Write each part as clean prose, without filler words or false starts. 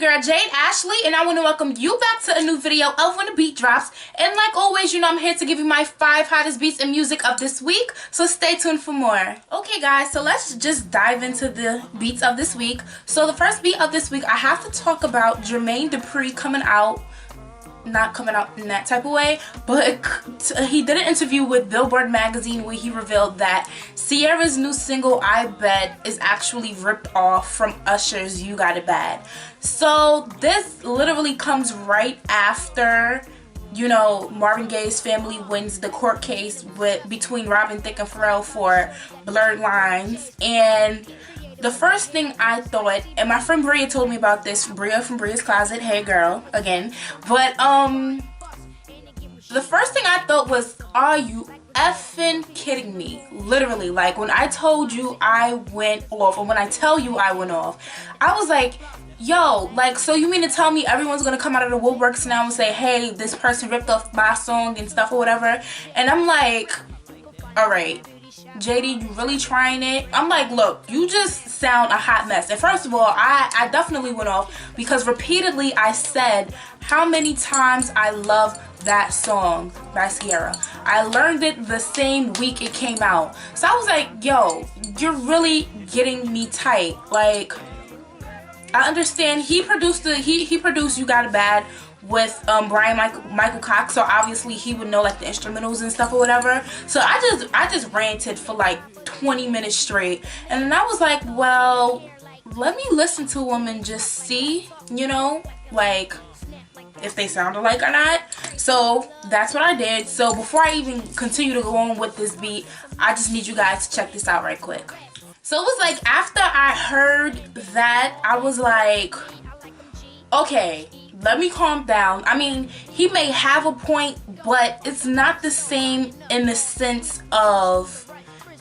girl Jade Ashley, and I want to welcome you back to a new video of When the Beat Drops. And like always, you know I'm here to give you my 5 hottest beats and music of this week, so stay tuned for more. Okay guys, so let's just dive into the beats of this week. So the first beat of this week, I have to talk about Jermaine Dupri coming out. Not coming out in that type of way, but he did an interview with Billboard magazine where he revealed that Sierra's new single I Bet is actually ripped off from Usher's You Got It Bad. So this literally comes right after, you know, Marvin Gaye's family wins the court case between Robin Thicke and Pharrell for Blurred Lines. And the first thing I thought, and my friend Bria told me about this, Bria from Bria's Closet, hey girl, again, but the first thing I thought was, are you effing kidding me? Literally, like when I told you I went off, or when I tell you I went off, I was like, yo, like, so you mean to tell me everyone's gonna come out of the woodworks now and say, hey, this person ripped off my song and stuff or whatever? And I'm like, alright, JD, you really trying it? I'm like, look, you just sound a hot mess. And first of all, I definitely went off because repeatedly I said how many times I love that song by Sierra. I learned it the same week it came out. So I was like, yo, you're really getting me tight. Like, I understand he produced he produced You Got It Bad with Brian Michael Cox, so obviously he would know like the instrumentals and stuff or whatever. So I just ranted for like 20 minutes straight, and then I was like, well, let me listen to them and just see, you know, like if they sound alike or not. So that's what I did. So before I even continue to go on with this beat, I just need you guys to check this out right quick. So it was like after I heard that, I was like, okay, let me calm down. I mean, he may have a point, but it's not the same in the sense of,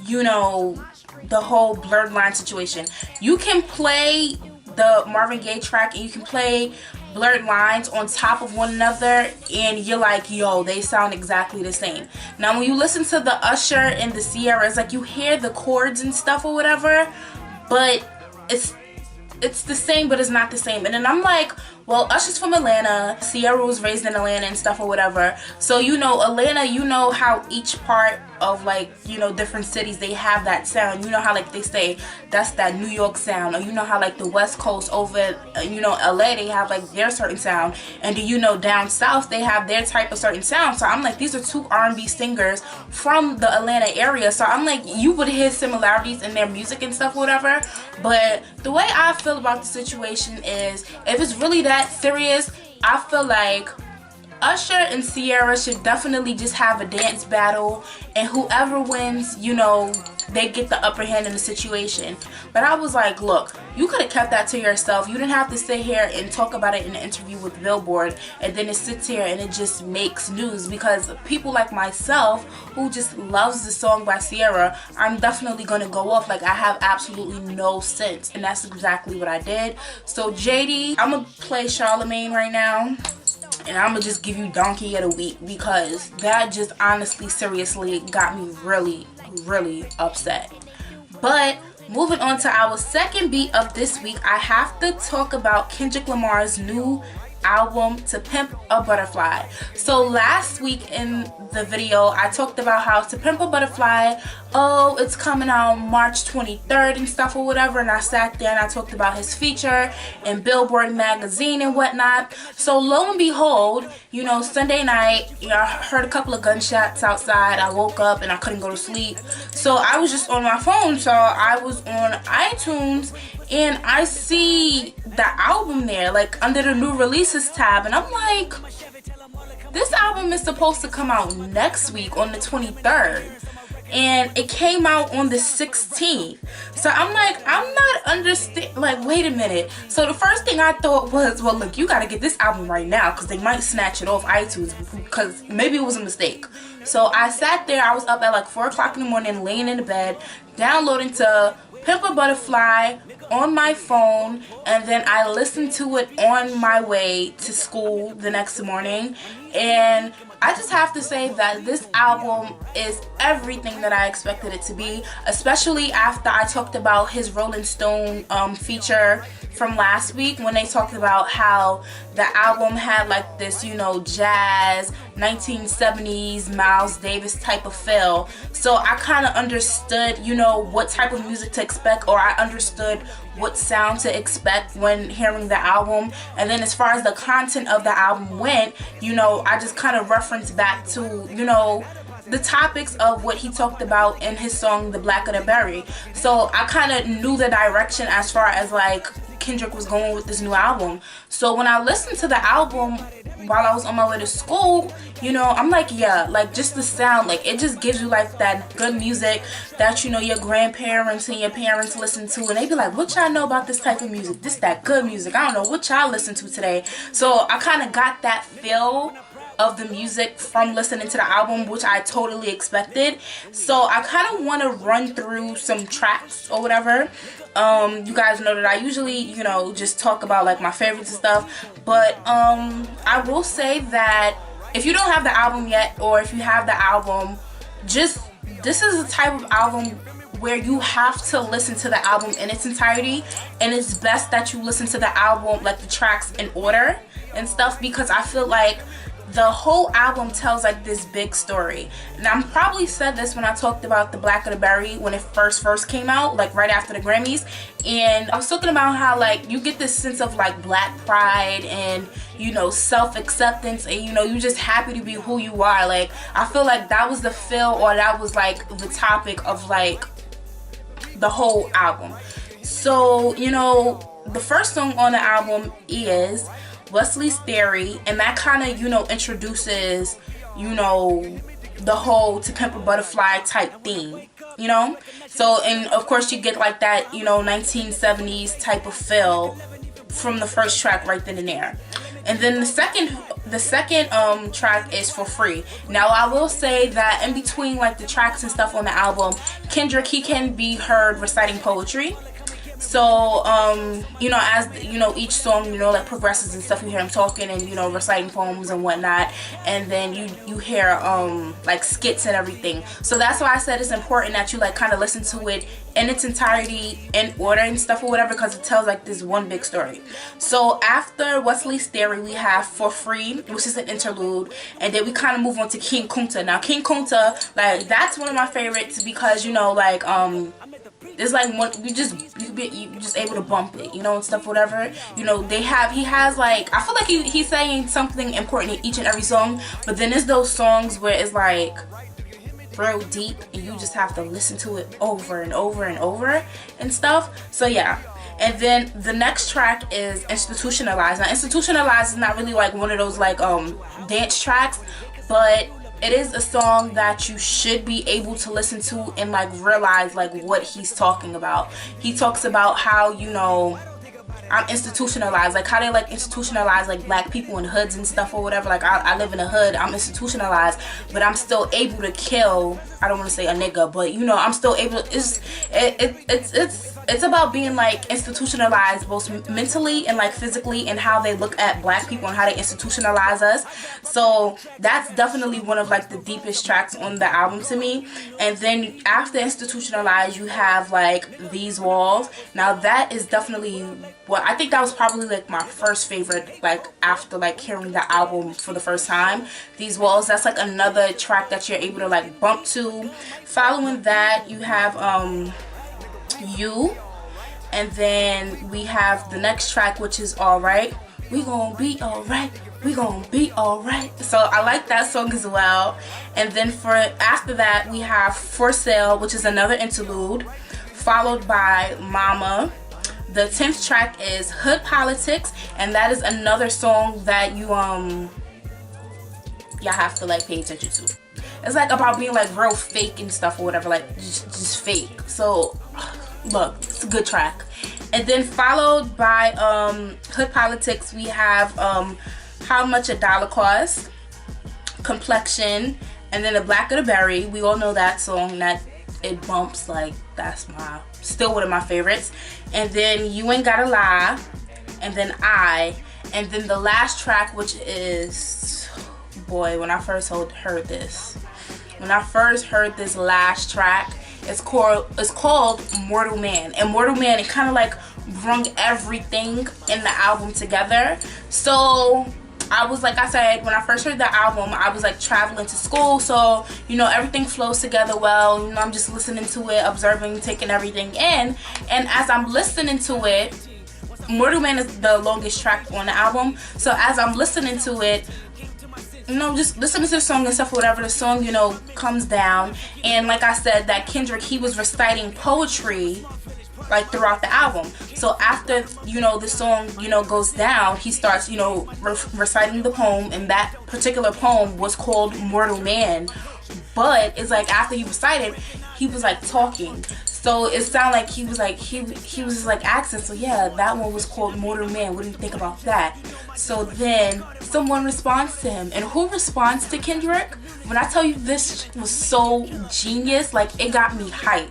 you know, the whole Blurred Line situation. You can play the Marvin Gaye track and you can play Blurred Lines on top of one another and you're like, yo, they sound exactly the same. Now when you listen to the Usher and the Sierra, it's like you hear the chords and stuff or whatever, but it's the same, but it's not the same. And then I'm like, well, Usher's from Atlanta, Sierra was raised in Atlanta and stuff or whatever. So, you know, Atlanta, you know how each part of, like, you know, different cities, they have that sound. You know how, like, they say that's that New York sound. Or you know how, like, the West Coast over, you know, LA, they have, like, their certain sound. And do you know down south, they have their type of certain sound. So I'm like, these are two R&B singers from the Atlanta area. So I'm like, you would hear similarities in their music and stuff or whatever. But the way I feel about the situation is, if it's really that serious, I feel like Usher and Sierra should definitely just have a dance battle, and whoever wins, you know, they get the upper hand in the situation. But I was like, look, you could have kept that to yourself. You didn't have to sit here and talk about it in an interview with Billboard, and then it sits here and it just makes news. Because people like myself who just loves the song by Sierra, I'm definitely gonna go off like I have absolutely no sense, and that's exactly what I did. So JD, I'm gonna play Charlemagne right now, and I'm gonna just give you Donkey of the Week because that just honestly, seriously got me really, really upset. But moving on to our second beat of this week, I have to talk about Kendrick Lamar's new album, To Pimp a Butterfly. So last week in the video, I talked about how To Pimp a Butterfly, oh, it's coming out March 23rd and stuff or whatever, and I sat there and I talked about his feature in Billboard magazine and whatnot. So lo and behold, you know, Sunday night, you know, I heard a couple of gunshots outside. I woke up and I couldn't go to sleep, so I was just on my phone. So I was on iTunes and I see the album there, like under the new releases tab, and I'm like, this album is supposed to come out next week on the 23rd, and it came out on the 16th. So I'm like, I'm not understand, like, wait a minute. So the first thing I thought was, well, look, you gotta get this album right now because they might snatch it off iTunes, because maybe it was a mistake. So I sat there, I was up at like 4 o'clock in the morning, laying in the bed, downloading to Pimp a Butterfly on my phone, and then I listened to it on my way to school the next morning. And I just have to say that this album is everything that I expected it to be, especially after I talked about his Rolling Stone feature from last week, when they talked about how the album had like this, you know, jazz 1970s Miles Davis type of feel. So I kind of understood, you know, what type of music to expect, or I understood what sound to expect when hearing the album. And then as far as the content of the album went, you know, I just kind of referenced back to, you know, the topics of what he talked about in his song The Blacker the Berry. So I kind of knew the direction as far as like Kendrick was going with this new album. So when I listened to the album while I was on my way to school, you know, I'm like, yeah, like just the sound, like it just gives you like that good music that, you know, your grandparents and your parents listen to, and they be like, what y'all know about this type of music? This that good music. I don't know what y'all listen to today. So I kind of got that feel of the music from listening to the album, which I totally expected. So I kind of want to run through some tracks or whatever. You guys know that I usually, you know, just talk about like my favorites and stuff, but I will say that if you don't have the album yet, or if you have the album, just this is the type of album where you have to listen to the album in its entirety, and it's best that you listen to the album, like the tracks, in order and stuff, because I feel like the whole album tells like this big story. And I probably said this when I talked about The Blacker the Berry when it first came out, like right after the Grammys, and I was talking about how like you get this sense of like black pride and, you know, self-acceptance, and, you know, you're just happy to be who you are. Like I feel like that was the feel, or that was like the topic of like the whole album. So, you know, the first song on the album is Wesley's Theory, and that kind of, you know, introduces, you know, the whole To Pimp a Butterfly type theme, you know. So, and of course you get like that, you know, 1970s type of feel from the first track right then and there. And then the second track is For Free. Now I will say that in between like the tracks and stuff on the album, Kendrick, he can be heard reciting poetry. So, you know, as, you know, each song, you know, like progresses and stuff, you hear him talking and, you know, reciting poems and whatnot. And then you hear, like skits and everything. So that's why I said it's important that you, like, kind of listen to it in its entirety, in order and stuff or whatever, because it tells, like, this one big story. So after Wesley's Theory, we have For Free, which is an interlude. And then we kind of move on to King Kunta. Now, King Kunta, like, that's one of my favorites because, you know, like, it's like one, you just able to bump it, you know, and stuff, whatever. You know, he has like, I feel like he's saying something important in each and every song, but then there's those songs where it's like real deep and you just have to listen to it over and over and over and stuff. So yeah. And then the next track is Institutionalized. Now Institutionalized is not really like one of those like dance tracks, but it is a song that you should be able to listen to and like realize like what he's talking about. He talks about how, you know, I'm institutionalized, like how they like institutionalize like black people in hoods and stuff or whatever. Like I live in a hood, I'm institutionalized, but I'm still able to kill, I don't want to say a nigga, but you know, I'm still able to, it's about being like institutionalized both mentally and like physically, and how they look at black people and how they institutionalize us. So that's definitely one of like the deepest tracks on the album to me. And then after Institutionalized, you have like These Walls. Now that is definitely what I think that was probably like my first favorite, like after like hearing the album for the first time. These Walls, that's like another track that you're able to like bump to. Following that, you have You, and then we have the next track, which is Alright. We gonna be alright, we gonna be alright. So I like that song as well. And then after that, we have For Sale, which is another interlude, followed by Mama. The 10th track is Hood Politics, and that is another song that y'all have to like pay attention to. It's like about being like real fake and stuff or whatever, like just fake. So look, it's a good track. And then followed by Hood Politics, we have How Much a Dollar Costs, Complexion, and then The Blacker the Berry. We all know that song. That it bumps. Like, that's still one of my favorites. And then You Ain't Gotta Lie, and then and then the last track, which is, boy, when I first heard this last track, it's called Mortal Man. And Mortal Man, it kind of like brung everything in the album together. So I was, like I said, when I first heard the album, I was like traveling to school, so you know, everything flows together well. You know, I'm just listening to it, observing, taking everything in, and as I'm listening to it, Mortal Man is the longest track on the album, so as I'm listening to it, you know, just listening to the song and stuff, whatever, the song, you know, comes down, and like I said, that Kendrick, he was reciting poetry like throughout the album. So after, you know, the song, you know, goes down, he starts, you know, reciting the poem, and that particular poem was called Mortal Man. But it's like after he recited, he was like talking. So it sounded like he was like he was like asking, so yeah, that one was called Mortal Man. What do you think about that? So then someone responds to him. And who responds to Kendrick? When I tell you this was so genius, like it got me hyped.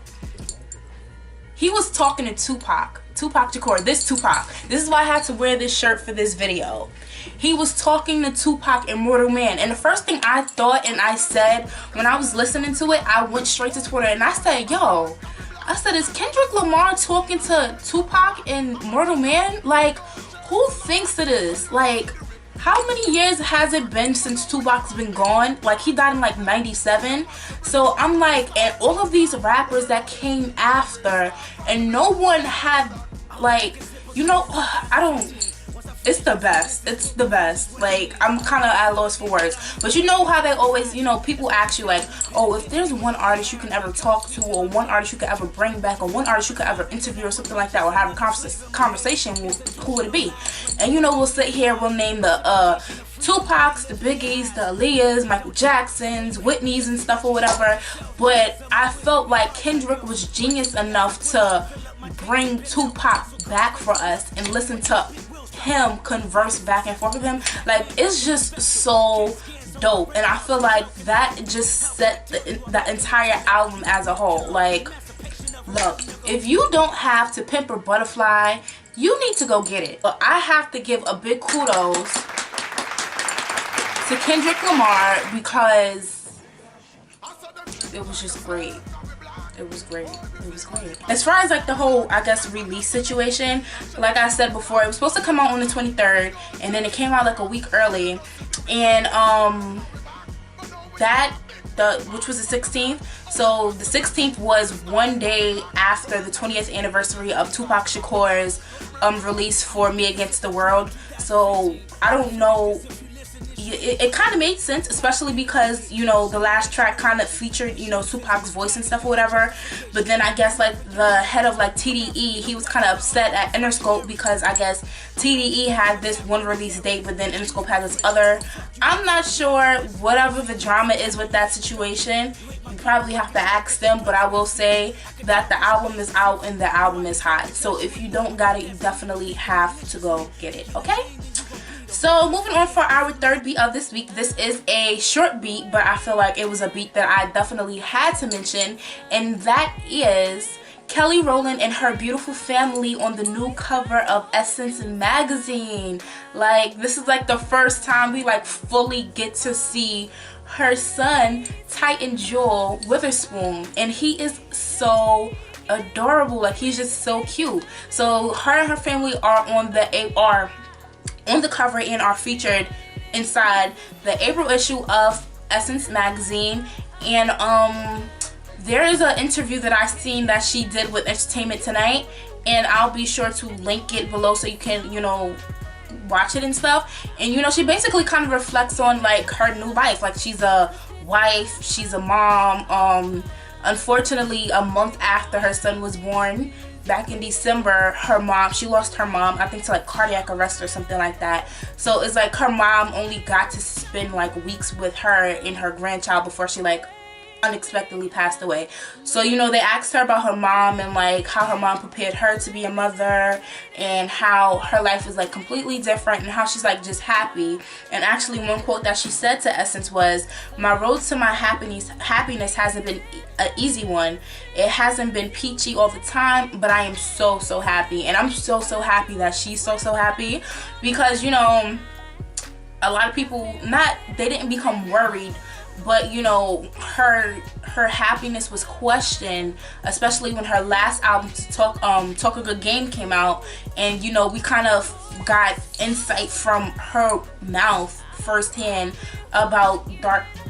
He was talking to Tupac Shakur. This is why I had to wear this shirt for this video. He was talking to Tupac in Mortal Man. And the first thing I thought and I said when I was listening to it, I went straight to Twitter and I said, yo, I said, is Kendrick Lamar talking to Tupac in Mortal Man? Like, who thinks it is? Like, how many years has it been since Tupac's been gone? Like, he died in like 97. So I'm like, and all of these rappers that came after, and no one had, like, you know, it's the best. It's the best. Like, I'm kind of at a loss for words. But you know how they always, you know, people ask you like, oh, if there's one artist you can ever talk to, or one artist you could ever bring back, or one artist you could ever interview or something like that, or have a conversation with, who would it be? And you know, we'll sit here, we'll name the Tupacs, the Biggies, the Aaliyahs, Michael Jacksons, Whitneys and stuff or whatever. But I felt like Kendrick was genius enough to bring Tupac back for us and listen to him converse back and forth with him. Like, it's just so dope, and I feel like that just set the entire album as a whole. Like, look, if you don't have To Pimp or Butterfly, you need to go get it. But I have to give a big kudos to Kendrick Lamar because it was just great. It was great. It was great. As far as like the whole, I guess, release situation, like I said before, it was supposed to come out on the 23rd, and then it came out like a week early, and which was the 16th. So the 16th was one day after the 20th anniversary of Tupac Shakur's release for Me Against the World. So I don't know. It kind of made sense, especially because, you know, the last track kind of featured, you know, Tupac's voice and stuff or whatever. But then I guess like the head of like TDE, he was kind of upset at Interscope because I guess TDE had this one release date, but then Interscope had this other. I'm not sure. Whatever the drama is with that situation, you probably have to ask them. But I will say that the album is out and the album is hot. So if you don't got it, you definitely have to go get it. Okay? So moving on for our third beat of this week. This is a short beat, but I feel like it was a beat that I definitely had to mention, and that is Kelly Rowland and her beautiful family on the new cover of Essence magazine. Like, this is like the first time we like fully get to see her son, Titan Joel Witherspoon, and he is so adorable. Like, he's just so cute. So her and her family are on the cover and are featured inside the April issue of Essence magazine. And there is an interview that I seen that she did with Entertainment Tonight, and I'll be sure to link it below so you can, you know, watch it and stuff. And you know, she basically kind of reflects on like her new life. Like, she's a wife, she's a mom. Unfortunately, a month after her son was born, back in December, she lost her mom, I think, to like cardiac arrest or something like that. So it's like her mom only got to spend like weeks with her and her grandchild before she like unexpectedly passed away. So, you know, they asked her about her mom and like how her mom prepared her to be a mother and how her life is like completely different and how she's like just happy. And actually one quote that she said to Essence was, "My road to my happiness hasn't been an easy one. It hasn't been peachy all the time, but I am so happy." And I'm so happy that she's so happy, because, you know, a lot of people, they didn't become worried, but, you know, her happiness was questioned, especially when her last album, Talk a Good Game, came out. And, you know, we kind of got insight from her mouth firsthand about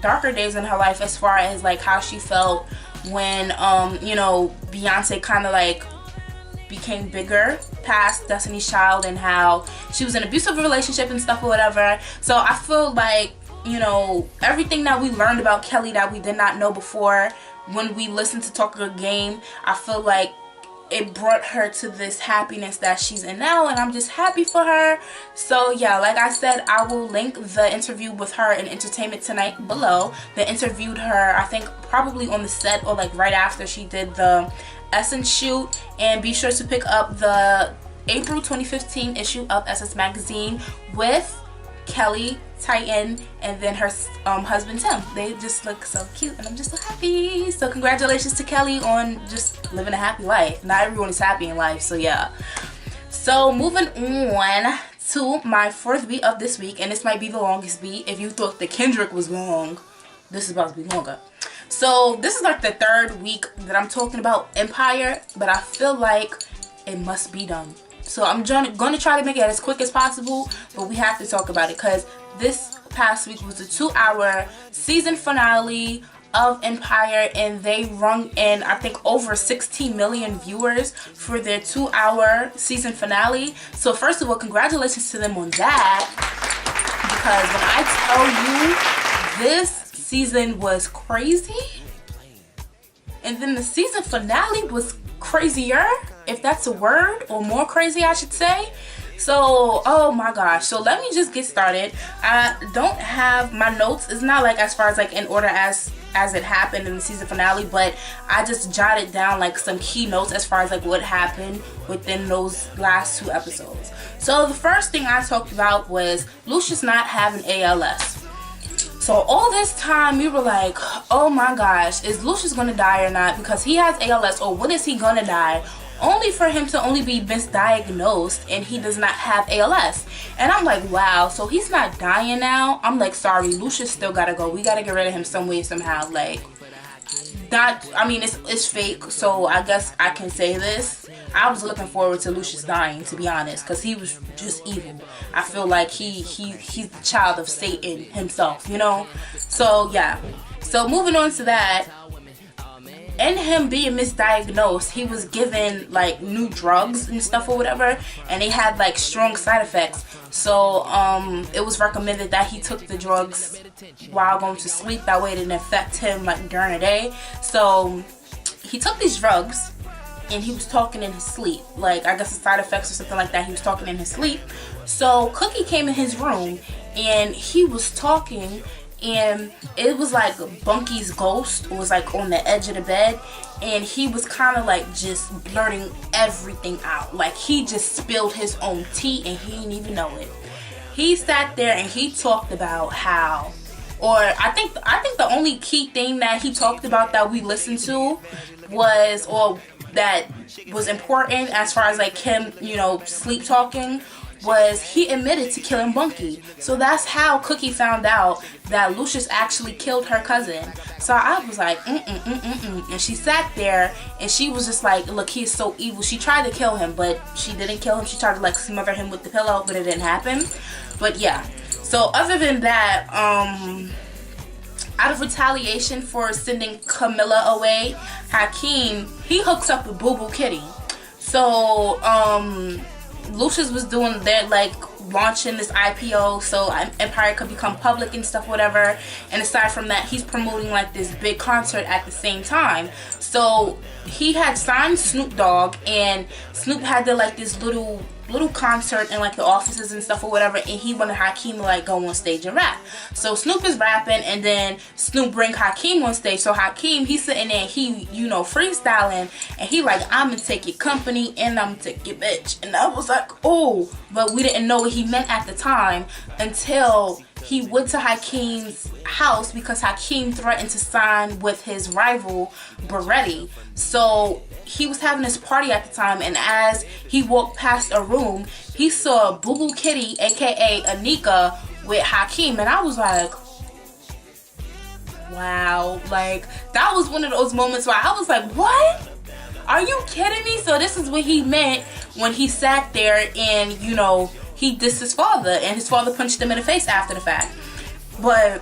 darker days in her life, as far as like how she felt when you know, Beyonce kind of like became bigger past Destiny's Child, and how she was in an abusive relationship and stuff or whatever. So I feel like, you know, everything that we learned about Kelly that we did not know before when we listened to Talk a Good Game, I feel like it brought her to this happiness that she's in now, and I'm just happy for her. So yeah, like I said, I will link the interview with her in Entertainment Tonight below. They interviewed her, I think probably on the set or like right after she did the Essence shoot. And be sure to pick up the April 2015 issue of Essence magazine with Kelly, Titan, and then her husband Tim. They just look so cute, and I'm just so happy. So congratulations to Kelly on just living a happy life. Not everyone is happy in life, so yeah. So moving on to my fourth beat of this week, and this might be the longest beat. If you thought the Kendrick was long, this is about to be longer. So this is like the third week that I'm talking about Empire, but I feel like it must be done. So I'm going to try to make it as quick as possible, but we have to talk about it, because this past week was the 2-hour season finale of Empire, and they rung in, I think, over 16 million viewers for their 2-hour season finale. So first of all, congratulations to them on that, because when I tell you this season was crazy, and then the season finale was crazier, if that's a word, or more crazy I should say. So oh my gosh, so let me just get started. I don't have my notes, it's not like as far as like in order as it happened in the season finale, but I just jotted down like some key notes as far as like what happened within those last 2 episodes. So the first thing I talked about was Lucius not having ALS. So all this time we were like, oh my gosh, is Lucius gonna die or not, because he has ALS, or when is he gonna die, only for him to only be misdiagnosed and he does not have ALS. And I'm like, wow, so he's not dying now. I'm like, sorry, Lucius still gotta go. We gotta get rid of him some way, somehow. Like, not, I mean, it's fake, so I guess I can say this. I was looking forward to Lucius dying, to be honest, because he was just evil. I feel like he's the child of Satan himself, you know? So yeah, so moving on to that, and him being misdiagnosed, he was given like new drugs and stuff or whatever, and they had like strong side effects. So it was recommended that he took the drugs while going to sleep, that way it didn't affect him like during the day. So he took these drugs and he was talking in his sleep, like I guess the side effects or something like that. He was talking in his sleep. So Cookie came in his room and he was talking, and it was like Bunky's ghost was like on the edge of the bed, and he was kind of like just blurting everything out. Like he just spilled his own tea and he didn't even know it. He sat there and he talked about how, or I think the only key thing that he talked about that we listened to was, or that was important as far as like him, you know, sleep talking, was he admitted to killing Bunky. So that's how Cookie found out that Lucius actually killed her cousin. So I was like, and she sat there and she was just like, look, he is so evil. She tried to kill him, but she didn't kill him. She tried to like smother him with the pillow, but it didn't happen. But yeah, so other than that, out of retaliation for sending Camilla away, Hakeem, he hooks up with Boo Boo Kitty. So Lucius was doing their like launching this IPO so Empire could become public and stuff, whatever. And aside from that, he's promoting like this big concert at the same time. So he had signed Snoop Dogg, and Snoop had like this little little concert in like the offices and stuff or whatever, and he wanted Hakeem to like go on stage and rap. So Snoop is rapping, and then Snoop bring Hakeem on stage. So Hakeem, he's sitting there, he, you know, freestyling, and he like, I'm gonna take your company and I'm gonna take your bitch. And I was like, oh, but we didn't know what he meant at the time until he went to Hakeem's house, because Hakeem threatened to sign with his rival Beretti. So he was having this party at the time, and as he walked past a room, he saw Boo Boo Kitty, aka Anika, with Hakeem, and I was like, wow. Like, that was one of those moments where I was like, what? Are you kidding me? So this is what he meant when he sat there and, you know, he dissed his father, and his father punched him in the face after the fact. But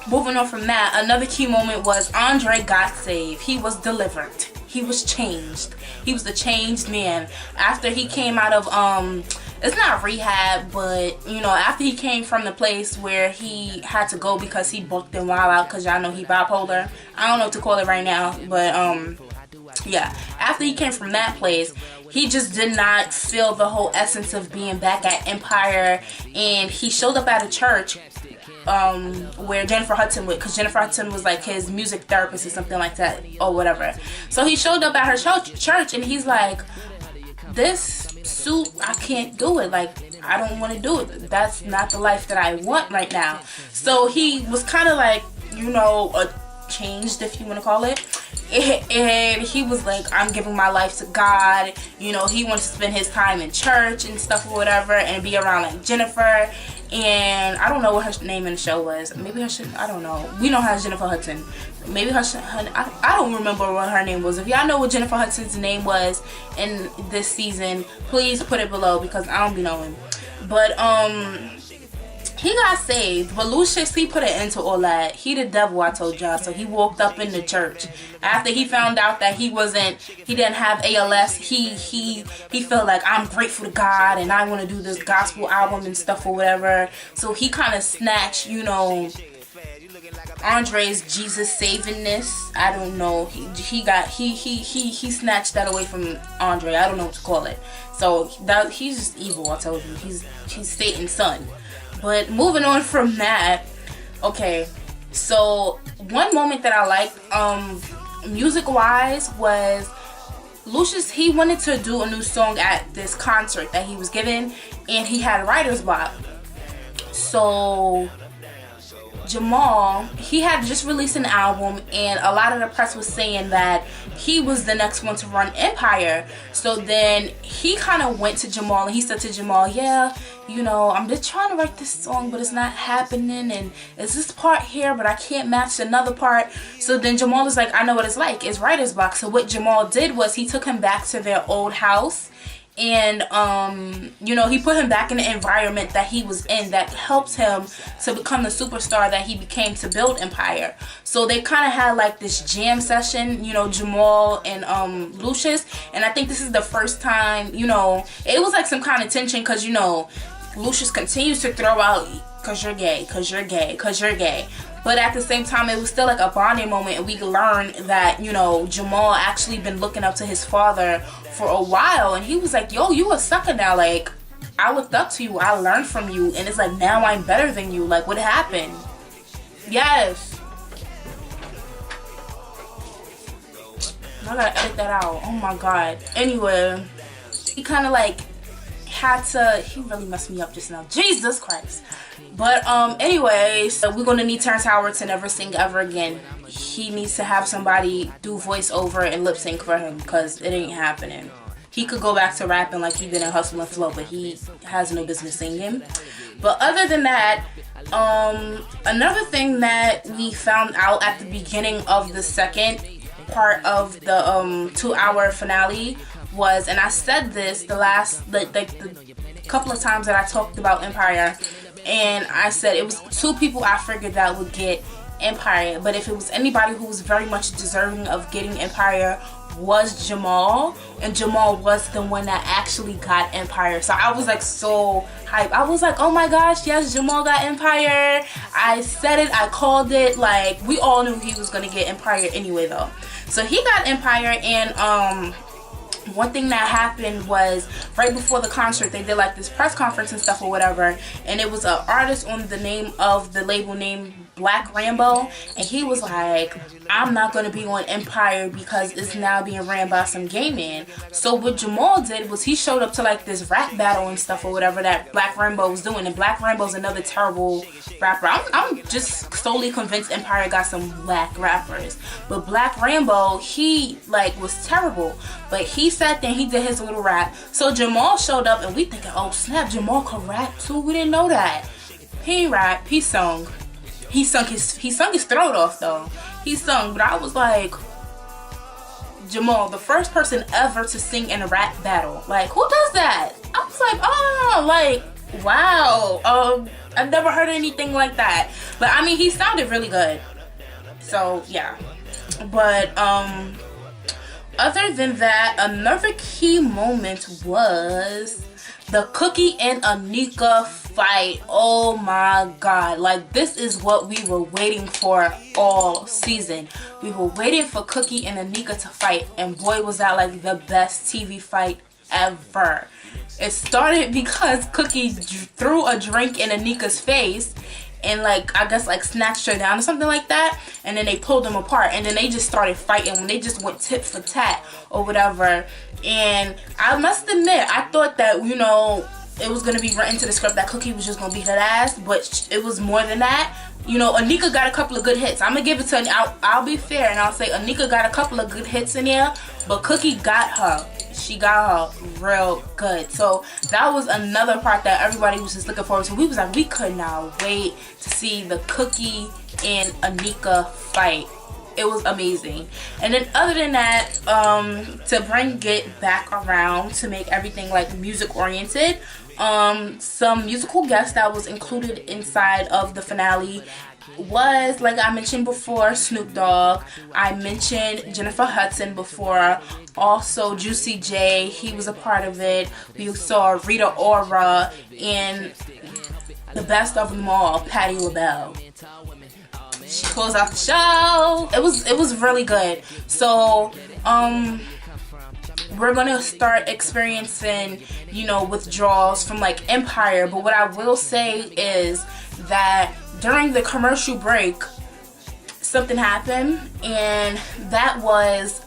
moving on from that, another key moment was Andre got saved. He was delivered. He was changed. He was a changed man. After he came out of, it's not rehab, but, you know, after he came from the place where he had to go because he booked and wild out, because y'all know he bipolar. I don't know what to call it right now, but, yeah. After he came from that place, he just did not feel the whole essence of being back at Empire, and he showed up at a church where Jennifer Hudson went, because Jennifer Hudson was like his music therapist or something like that, or whatever. So he showed up at her church, and he's like, this suit, I can't do it. Like, I don't want to do it. That's not the life that I want right now. So he was kind of like, you know, changed, if you want to call it. And he was like, I'm giving my life to God. You know, he wants to spend his time in church and stuff or whatever, and be around like Jennifer. And I don't know what her name in the show was. Maybe I don't know. We know her as Jennifer Hudson. Maybe I don't remember what her name was. If y'all know what Jennifer Hudson's name was in this season, please put it below, because I don't be knowing. But he got saved, but Lucius, he put an end to all that. He the devil, I told y'all. So he walked up in the church after he found out that he didn't have ALS. He felt like, I'm grateful to God and I want to do this gospel album and stuff or whatever. So he kind of snatched, you know, Andre's Jesus savingness. I don't know. He snatched that away from Andre. I don't know what to call it. So that he's just evil. I told you, he's Satan's son. But moving on from that, okay, so one moment that I liked, music-wise, was Lucius, he wanted to do a new song at this concert that he was giving, and he had writer's block. So Jamal, he had just released an album, and a lot of the press was saying that he was the next one to run Empire. So then he kind of went to Jamal, and he said to Jamal, yeah, you know, I'm just trying to write this song, but it's not happening, and it's this part here, but I can't match another part. So then Jamal is like, I know what it's like. It's writer's block. So what Jamal did was he took him back to their old house, and you know, he put him back in the environment that he was in that helped him to become the superstar that he became, to build Empire. So they kind of had like this jam session, you know, Jamal and Lucius, and I think this is the first time, you know, it was like some kind of tension, because, you know, Lucius continues to throw out, cause you're gay, cause you're gay, cause you're gay. But at the same time, it was still like a bonding moment, and we learned that, you know, Jamal actually been looking up to his father for a while, and he was like, yo, you a sucker now. Like, I looked up to you, I learned from you, and it's like, now I'm better than you. Like, what happened? Yes. I gotta edit that out. Oh my god. Anyway, he kind of like had to, he really messed me up just now. Jesus Christ. But anyways, so we're gonna need Terrence Howard to never sing ever again. He needs to have somebody do voiceover and lip sync for him, because it ain't happening. He could go back to rapping like he did in Hustle and Flow, but he has no business singing. But other than that, another thing that we found out at the beginning of the second part of the 2-hour finale was, and I said this the last the couple of times that I talked about Empire, and I said it was 2 people I figured that would get Empire, but if it was anybody who was very much deserving of getting Empire, was Jamal, and Jamal was the one that actually got Empire. So I was like so hyped. I was like, oh my gosh, yes, Jamal got Empire. I said it, I called it. Like, we all knew he was gonna get Empire anyway though. So he got Empire, and one thing that happened was right before the concert they did like this press conference and stuff or whatever, and it was an artist on the name of the label named Black Rambo, and he was like, I'm not going to be on Empire because it's now being ran by some gay man. So what Jamal did was he showed up to like this rap battle and stuff or whatever that Black Rambo was doing, and Black Rambo's another terrible rapper. I'm just solely convinced Empire got some whack rappers, but Black Rambo, he like was terrible, but he sat there and he did his little rap. So Jamal showed up and we thinking, oh snap, Jamal could rap too. We didn't know that. He rap, he sung. He sung his throat off though. He sung, but I was like, Jamal, the first person ever to sing in a rap battle. Like, who does that? I was like, oh, like, wow. I've never heard anything like that. But I mean, he sounded really good. So yeah. But other than that, another key moment was the Cookie and Anika fight. Oh my god, like this is what we were waiting for all season. We were waiting for Cookie and Anika to fight, and boy was that like the best TV fight ever. It started because Cookie threw a drink in Anika's face and like I guess like snatched her down or something like that, and then they pulled them apart, and then they just started fighting when they just went tit for tat or whatever. And I must admit, I thought that, you know, it was gonna be written to the script that Cookie was just gonna beat her ass, but it was more than that. You know, Anika got a couple of good hits. I'm gonna give it to her. I'll be fair and I'll say Anika got a couple of good hits in there, but Cookie got her. She got her real good. So that was another part that everybody was just looking forward to. We was like, we could not wait to see the Cookie and Anika fight. It was amazing. And then other than that, to bring it back around to make everything like music oriented, some musical guests that was included inside of the finale was, like I mentioned before, Snoop Dogg. I mentioned Jennifer Hudson before. Also Juicy J, he was a part of it. We saw Rita Ora, and the best of them all, Patti LaBelle. She closed out the show. It was really good. So we're gonna start experiencing, you know, withdrawals from like Empire. But what I will say is that during the commercial break, something happened, and that was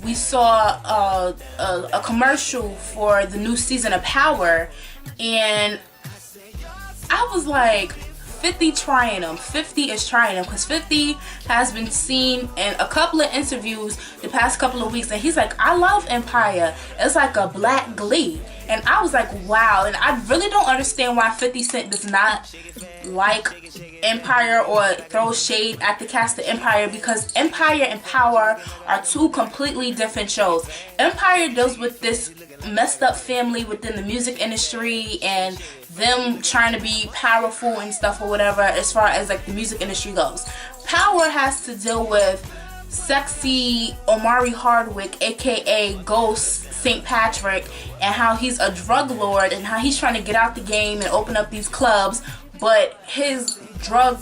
we saw a commercial for the new season of Power, and I was like, 50 trying them. 50 is trying them, because 50 has been seen in a couple of interviews the past couple of weeks, and he's like, I love Empire. It's like a black Glee. And I was like, wow. And I really don't understand why 50 Cent does not like Empire or throw shade at the cast of Empire, because Empire and Power are two completely different shows. Empire deals with this messed up family within the music industry and them trying to be powerful and stuff or whatever as far as like the music industry goes. Power has to deal with sexy Omari Hardwick, aka Ghost St. Patrick, and how he's a drug lord and how he's trying to get out the game and open up these clubs, but his drug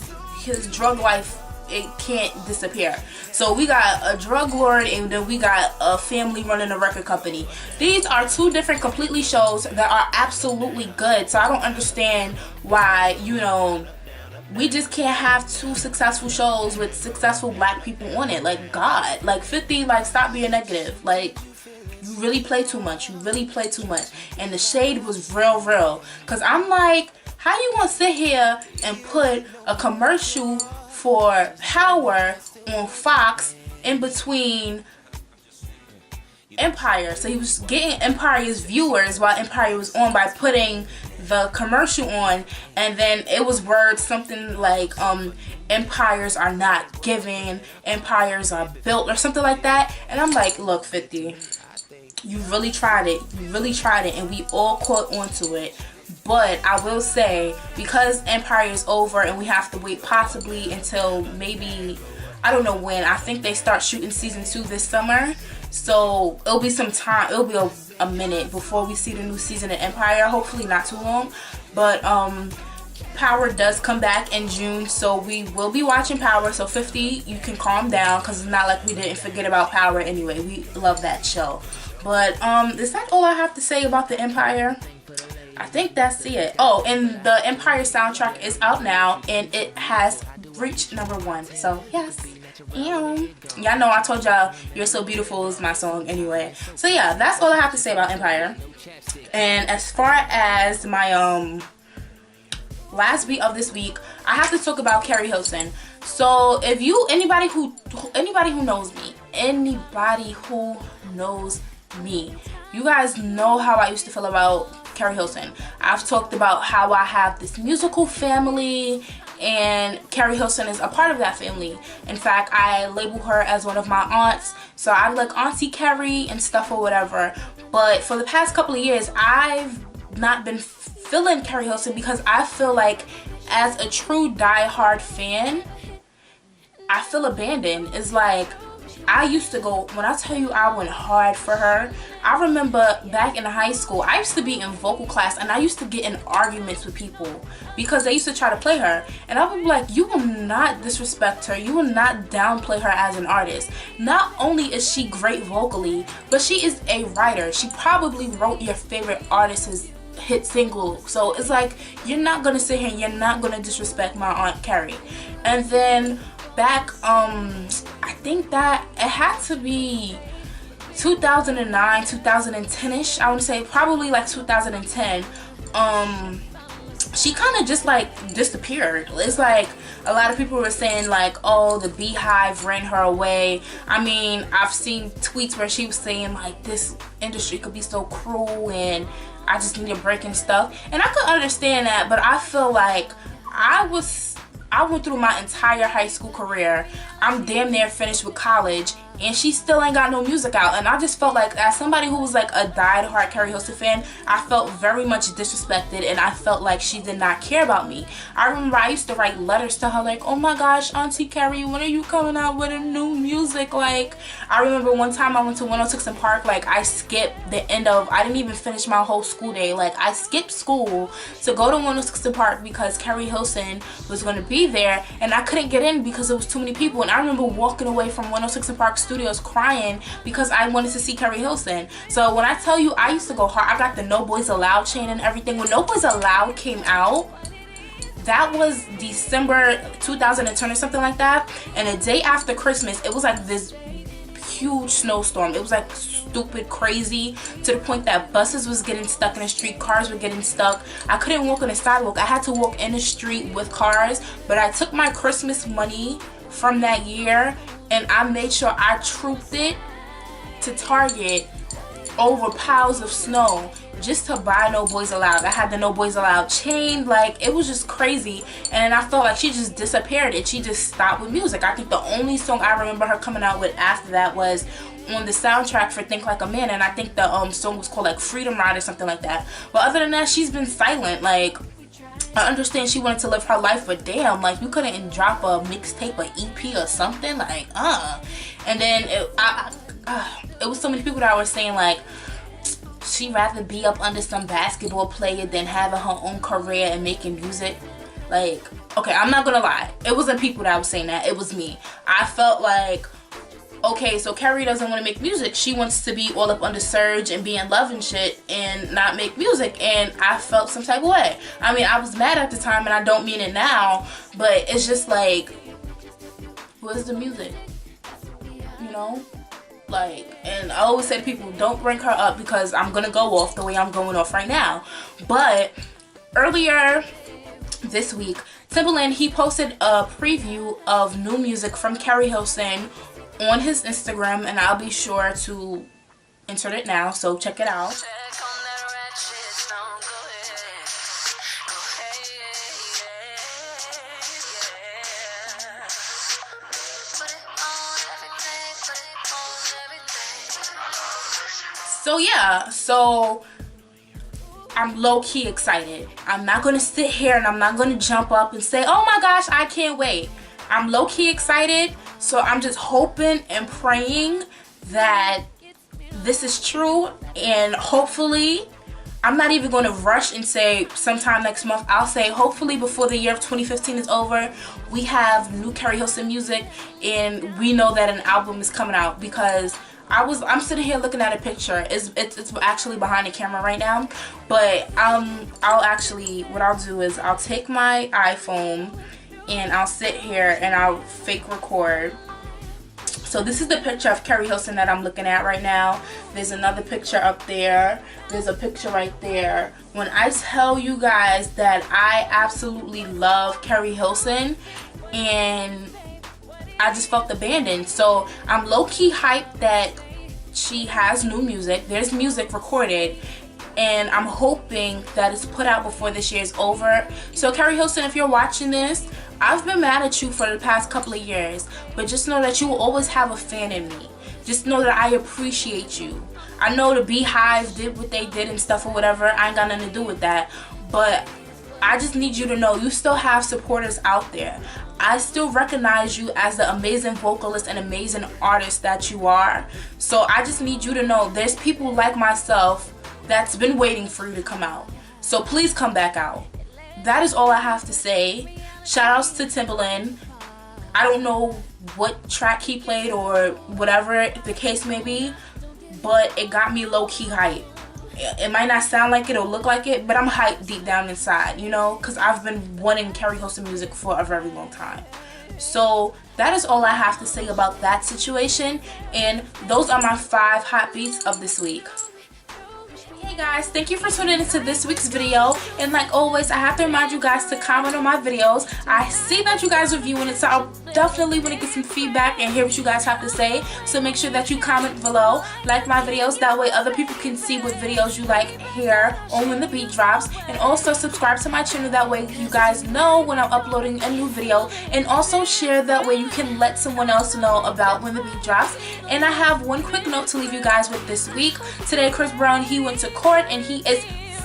life, it can't disappear. So we got a drug lord, and then we got a family running a record company. These are two different completely shows that are absolutely good. So I don't understand why, you know, we just can't have two successful shows with successful black people on it. Like, God, like 50, like stop being negative. Like, you really play too much. You really play too much. And the shade was real. Cause I'm like, how you gonna sit here and put a commercial for Power on Fox in between Empire? So he was getting Empire's viewers while Empire was on by putting the commercial on, and then it was words something like empires are not given, empires are built, or something like that. And I'm like, look, 50, you really tried it, and we all caught onto it. But I will say, because Empire is over and we have to wait possibly until maybe, I don't know when, I think they start shooting season 2 this summer. So it'll be some time, it'll be a minute before we see the new season of Empire. Hopefully not too long. But Power does come back in June, so we will be watching Power. So 50, you can calm down, because it's not like we didn't forget about Power anyway. We love that show. But is that all I have to say about the Empire? I think that's it. Oh, and the Empire soundtrack is out now, and it has reached #1. So yes. Y'all know I told y'all You're So Beautiful is my song anyway. So yeah, that's all I have to say about Empire. And as far as my last beat of this week, I have to talk about Keri Hilson. So if anybody who knows me, you guys know how I used to feel about Keri Hilson. I've talked about how I have this musical family, and Keri Hilson is a part of that family. In fact, I label her as one of my aunts, so I'm like Auntie Keri and stuff or whatever. But for the past couple of years, I've not been feeling Keri Hilson, because I feel like as a true die-hard fan, I feel abandoned. It's like, I used to go, when I tell you I went hard for her, I remember back in high school, I used to be in vocal class, and I used to get in arguments with people because they used to try to play her, and I would be like, you will not disrespect her, you will not downplay her as an artist. Not only is she great vocally, but she is a writer. She probably wrote your favorite artist's hit single. So it's like, you're not gonna sit here and you're not gonna disrespect my Aunt Keri. And then back, I think that it had to be 2009, 2010ish, I would say, probably like 2010. She kind of just like disappeared. It's like a lot of people were saying like, oh, the Beehive ran her away. I mean, I've seen tweets where she was saying like, this industry could be so cruel and I just need a break and stuff. And I could understand that, but I feel like I went through my entire high school career. I'm damn near finished with college, and she still ain't got no music out. And I just felt like, as somebody who was like a diehard Keri Hilson fan, I felt very much disrespected, and I felt like she did not care about me. I remember I used to write letters to her like, oh my gosh, Auntie Keri, when are you coming out with a new music? Like, I remember one time I went to 106 in Park, like I skipped the end of, I didn't even finish my whole school day. Like, I skipped school to go to 106 in Park because Keri Hilson was going to be there, and I couldn't get in because there was too many people. And I remember walking away from 106 in Park Studios crying because I wanted to see Keri Hilson. So when I tell you I used to go hard, I got the No Boys Allowed chain and everything. When No Boys Allowed came out, that was December 2010 or something like that, and the day after Christmas, it was like this huge snowstorm. It was like stupid crazy, to the point that buses was getting stuck in the street, cars were getting stuck. I couldn't walk on the sidewalk. I had to walk in the street with cars. But I took my Christmas money from that year and I made sure I trooped it to Target over piles of snow just to buy No Boys Allowed. I had the No Boys Allowed chain. Like, it was just crazy. And then I felt like she just disappeared and she just stopped with music. I think the only song I remember her coming out with after that was on the soundtrack for Think Like a Man, and I think the song was called like Freedom Ride or something like that. But other than that, she's been silent. Like, I understand she wanted to live her life, but damn, like, you couldn't drop a mixtape, or EP or something, like, And then it was so many people that were saying like, she'd rather be up under some basketball player than having her own career and making music. Like, okay, I'm not gonna lie, it wasn't people that was saying that, it was me. I felt like, okay, so Keri doesn't want to make music. She wants to be all up under Surge and be in love and shit and not make music. And I felt some type of way. I mean, I was mad at the time and I don't mean it now, but it's just like, where's the music? You know? Like, and I always say to people, don't bring her up because I'm gonna go off the way I'm going off right now. But earlier this week, Timbaland, he posted a preview of new music from Keri Hilson on his Instagram, and I'll be sure to insert it now, so check it out. So yeah, so I'm low-key excited. I'm not gonna sit here and I'm not gonna jump up and say, oh my gosh, I can't wait. I'm low-key excited. So I'm just hoping and praying that this is true, and hopefully I'm not even going to rush and say sometime next month. I'll say hopefully before the year of 2015 is over, we have new Keri Hilson music and we know that an album is coming out, because I'm sitting here looking at a picture. It's actually behind the camera right now, but what I'll do is I'll take my iPhone and I'll sit here and I'll fake record. So this is the picture of Keri Hilson that I'm looking at right now. There's another picture up there. There's a picture right there. When I tell you guys that I absolutely love Keri Hilson, and I just felt abandoned. So I'm low-key hyped that she has new music. There's music recorded, and I'm hoping that it's put out before this year is over. So Keri Hilson, if you're watching this, I've been mad at you for the past couple of years, but just know that you will always have a fan in me. Just know that I appreciate you. I know the Beehive did what they did and stuff or whatever. I ain't got nothing to do with that, but I just need you to know you still have supporters out there. I still recognize you as the amazing vocalist and amazing artist that you are. So I just need you to know there's people like myself that's been waiting for you to come out. So please come back out. That is all I have to say. Shout outs to Timbaland. I don't know what track he played or whatever the case may be, but it got me low-key hyped. It might not sound like it or look like it, but I'm hyped deep down inside, you know, because I've been wanting Keri Hilson music for a very long time. So that is all I have to say about that situation, and those are my 5 hot beats of this week. Hey guys, thank you for tuning into this week's video, and like always, I have to remind you guys to comment on my videos. I see that you guys are viewing it, so I'll definitely want to get some feedback and hear what you guys have to say. So make sure that you comment below, like my videos, that way other people can see what videos you like here on When the Beat Drops, and also subscribe to my channel, that way you guys know when I'm uploading a new video, and also share, that way you can let someone else know about When the Beat Drops. And I have one quick note to leave you guys with this week. Today, Chris Brown, he went to court and he is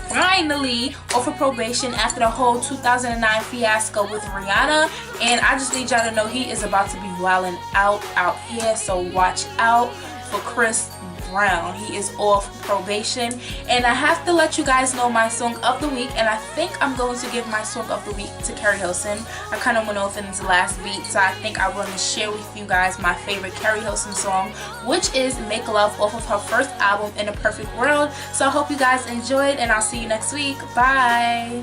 finally off of probation after the whole 2009 fiasco with Rihanna, and I just need y'all to know he is about to be wilding out here, so watch out for Chris Brown. He is off probation. And I have to let you guys know my song of the week, and I think I'm going to give my song of the week to Keri Hilson. I kind of went off in this last beat, so I think I want to share with you guys my favorite Keri Hilson song, which is Make Love, off of her first album, In a Perfect World. So I hope you guys enjoyed, and I'll see you next week. Bye.